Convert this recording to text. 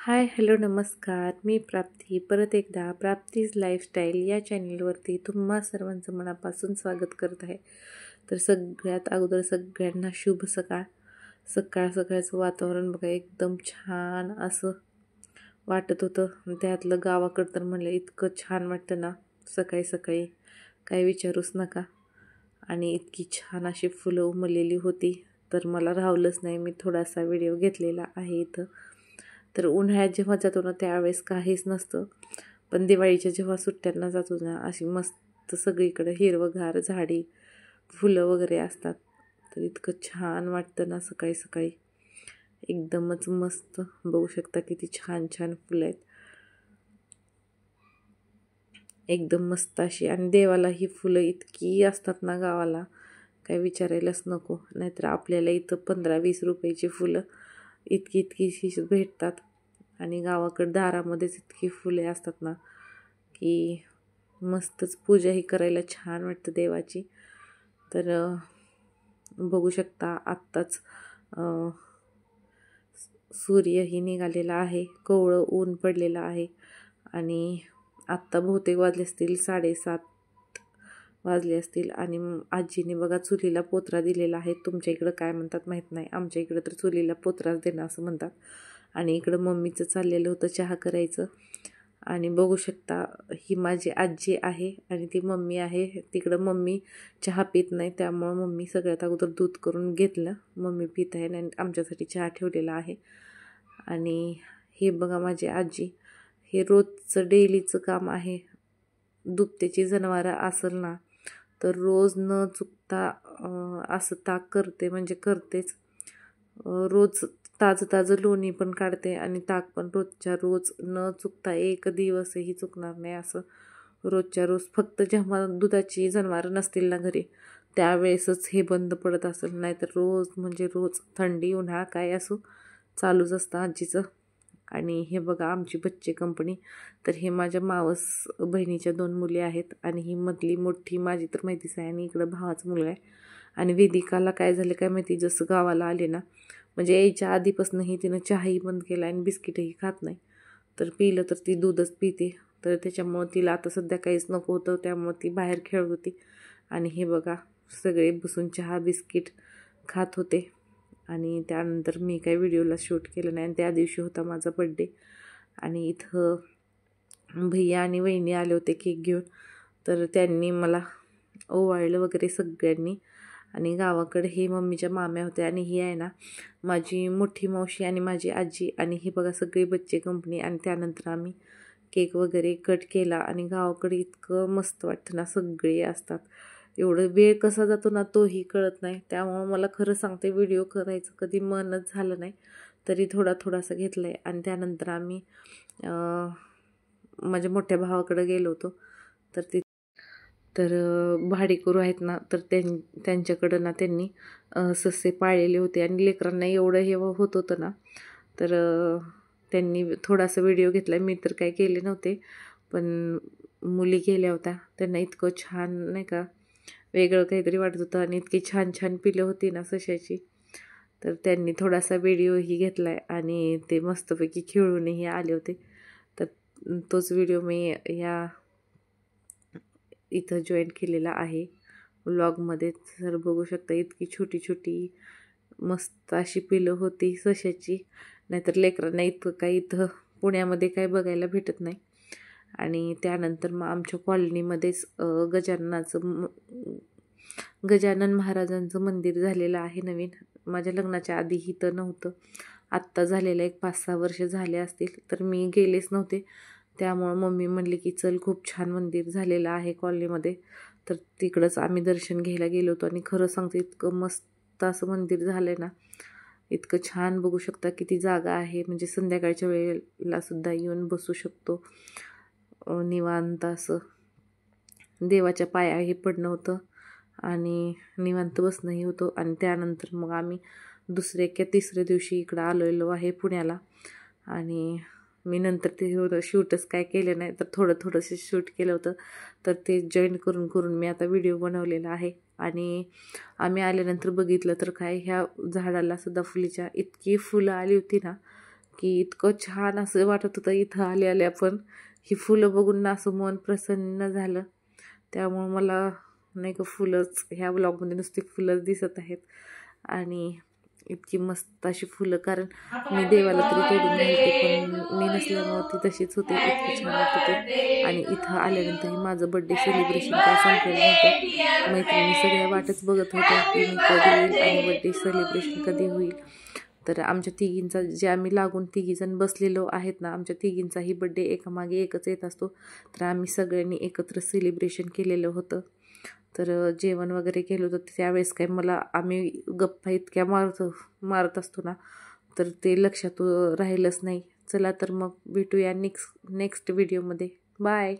Hi hello नमस्कार. मी प्राप्ती परत एकदा प्राप्तीज लाईफस्टाईल या चॅनलवरती तुम्हा सर्वांचं मनापासून स्वागत करत आहे. तर सगळ्यात अगोदर सगळ्यांना शुभ सकाळ. सकाळचं वातावरण बघा एकदम छान असं वाटत होतं. त्यातलं गावाकडं तर म्हणलं इतकं छान वाटतं ना सकाळी सकाळी काय विचारूच नका. आणि इतकी छान अशी फुलं उमललेली होती तर मला राहवलंच नाही, मी थोडासा व्हिडिओ घेतलेला आहे इथं. तर उन्हाळ्यात जेव्हा जातो ना त्यावेळेस काहीच नसतं, पण दिवाळीच्या जेव्हा सुट्ट्यांना जातो ना अशी मस्त सगळीकडे हिरवंगार झाडी फुलं वगैरे असतात. तर इतकं छान वाटतं ना सकाळी सकाळी एकदमच मस्त. बघू शकता किती छान छान फुलं आहेत, एकदम मस्त अशी. आणि देवाला ही फुलं इतकी असतात ना गावाला काय विचारायलाच नको. नाहीतर आपल्याला इथं 15-20 रुपयाची फुलं इतकी भेटतात आणि गावाकडं दारामध्येच इतकी फुले असतात ना की मस्तच पूजाही करायला छान वाटतं देवाची. तर बघू शकता आत्ताच सूर्यही निघालेला आहे, कोवळं ऊन पडलेलं आहे आणि आत्ता बहुतेक वाजले असतील 7:30 वाजले असतील. आणि आजीने बघा चुलीला पोतरा दिलेला आहे. तुमच्या इकडं काय म्हणतात माहीत नाही, आमच्या इकडं तर चुलीला पोतराच देणं असं म्हणतात. आणि इकडं मम्मीचं चाललेलं होतं चहा करायचं. आणि बघू शकता ही माझी आजी आहे आणि ती मम्मी आहे. तिकडं मम्मी चहा पित नाही त्यामुळं मम्मी सगळ्यात अगोदर दूध करून घेतलं, मम्मी पित आहे आणि आमच्यासाठी चहा ठेवलेला आहे. आणि हे बघा माझी आजी, हे रोजचं डेलीचं काम आहे. दुभत्याची जनावरं असेल ना तर रोज न चुकता असं ताक करते, म्हणजे करतेच. रोज ताजं लोणी पण काढते आणि ताक पण रोजच्या रोज न चुकता, एक दिवसही चुकणार नाही असं रोजच्या रोज. फक्त जेव्हा दुधाची जनावरं नसतील ना घरी त्यावेळेसच हे बंद पडत असेल, नाहीतर रोज म्हणजे रोज थंडी उन्हाळा काय असो चालूच असतं आजीचं. आणि हे बघा आमची बच्चे कंपनी. तर हे माझ्या मावस बहिणीच्या 2 मुली आहेत आणि ही मधली मोठी माझी तर माहितीच आहे आणि इकडं भावाचा मुलगा आहे. आणि वेदिकाला काय झालं काय माहिती, जसं गावाला आले ना म्हणजे यायच्या आधीपासूनही तिनं चहाही बंद केला आणि बिस्किटही खात नाही. तर पिलं तर ती दूधच पिते. तर त्याच्यामुळं तिला आता सध्या काहीच नको होतं, त्यामुळं ती बाहेर खेळत होती. आणि हे बघा सगळे बसून चहा बिस्किट खात होते. आणि त्यानंतर मी काही व्हिडिओला शूट केलं नाही. आणि त्या दिवशी होता माझा बड्डे आणि इथं भैया आणि वहिनी आले होते केक घेऊन. तर त्यांनी मला ओवाळलं वगैरे सगळ्यांनी. आणि गावाकडे हे मम्मीच्या माम्या होत्या आणि ही आहे ना माझी मोठी मावशी आणि माझी आजी. आणि हे बघा सगळे बच्चे कंपनी. आणि त्यानंतर आम्ही केक वगैरे कट केला. आणि गावाकडे इतकं मस्त वाटतं ना, सगळे असतात. एवढं वेळ कसा जातो ना तोही कळत नाही. त्यामुळं मला खरं सांगते व्हिडिओ करायचं कधी मनच झालं नाही, तरी थोडासा घेतला आहे. आणि त्यानंतर आम्ही माझ्या मोठ्या भावाकडे गेलो होतो. तर भाडेकरू आहेत ना तर त्यांच्याकडं ना त्यांनी ससे पाळलेले होते आणि लेकरांना एवढं हे होत होतं ना तर त्यांनी थोडासा व्हिडिओ घेतला. मी तर काय केले नव्हते, पण मुली गेल्या होत्या, त्यांना इतकं छान नाही का वेगळं काहीतरी वाटत होतं आणि इतकी छान छान पिलं होती ना सशाची. तर त्यांनी थोडासा व्हिडिओही घेतला आहे आणि ते मस्तपैकी खेळूनही आले होते. तर तोच व्हिडिओ मी या इथं जॉईन केलेला आहे व्लॉगमध्ये. तर बघू शकता इतकी छोटी मस्त अशी पिलं होती सशाची. नाहीतर लेकरांना इतकं काही इथं पुण्यामध्ये काही बघायला भेटत नाही. आणि त्यानंतर मग आमच्या कॉलनीमध्येच गजानन महाराजांचं मंदिर झालेलं आहे नवीन. माझ्या लग्नाच्या आधी इथं नव्हतं, आत्ता झालेलं 1-5-6 वर्ष झाले असतील. तर मी गेलेच नव्हते, त्यामुळं मम्मी म्हणली की चल खूप छान मंदिर झालेलं आहे कॉलनीमध्ये. तर तिकडंच आम्ही दर्शन घ्यायला गेलो होतो. आणि खरं सांगते इतकं मस्त असं मंदिर झालं आहे ना, इतकं छान. बघू शकता किती जागा आहे, म्हणजे संध्याकाळच्या वेळेला सुद्धा येऊन बसू शकतो निवांत असं. देवाच्या पायाही पडणं होतं आणि निवांत बसणंही होतं. आणि त्यानंतर मग आम्ही दुसऱ्या किंवा तिसऱ्या दिवशी इकडं आलेलो आहे पुण्याला. आणि मी नंतर ते शूटच काय केलं नाही, तर थोडंसं शूट केलं होतं. तर ते जॉईन करून मी आता व्हिडिओ बनवलेला आहे. आणि आम्ही आल्यानंतर बघितलं तर काय ह्या झाडाला सुद्धा फुलीच्या इतकी फुलं आली होती ना की इतकं छान असं वाटत होतं इथं आल्या पण ही फुलं बघून ना असं मन प्रसन्न झालं. त्यामुळं मला नाही का फुलंच ह्या व्लॉगमध्ये नुसती फुलंच दिसत आहेत आणि इतकी मस्त अशी फुलं, कारण मी देवाला तरी तोडून घालते पण मी नसल्यामुळं ती तशीच होते. इतकी छान वाटत होते. आणि इथं आल्यानंतरही माझं बड्डे सेलिब्रेशन काय संपलेलं नव्हतं. मैत्रिणी सगळ्या वाटच बघत होत्या की मी कधी येईल आणि बड्डे सेलिब्रेशन कधी होईल. तर आमच्या तिघींचा जे आम्ही लागून तिघीजण बसलेलो आहेत ना, आमच्या तिघींचाही बड्डे एकामागे एकच येत असतो. तर आम्ही सगळ्यांनी एकत्र सेलिब्रेशन केलेलं होतं. तर जेवण वगैरे केलं होतं. त्यावेळेस काय आम्ही गप्पा इतक्या मारत असतो ना, तर ते लक्षात राहिलंच नाही. चला तर मग भेटूया नेक्स्ट व्हिडिओमध्ये. बाय.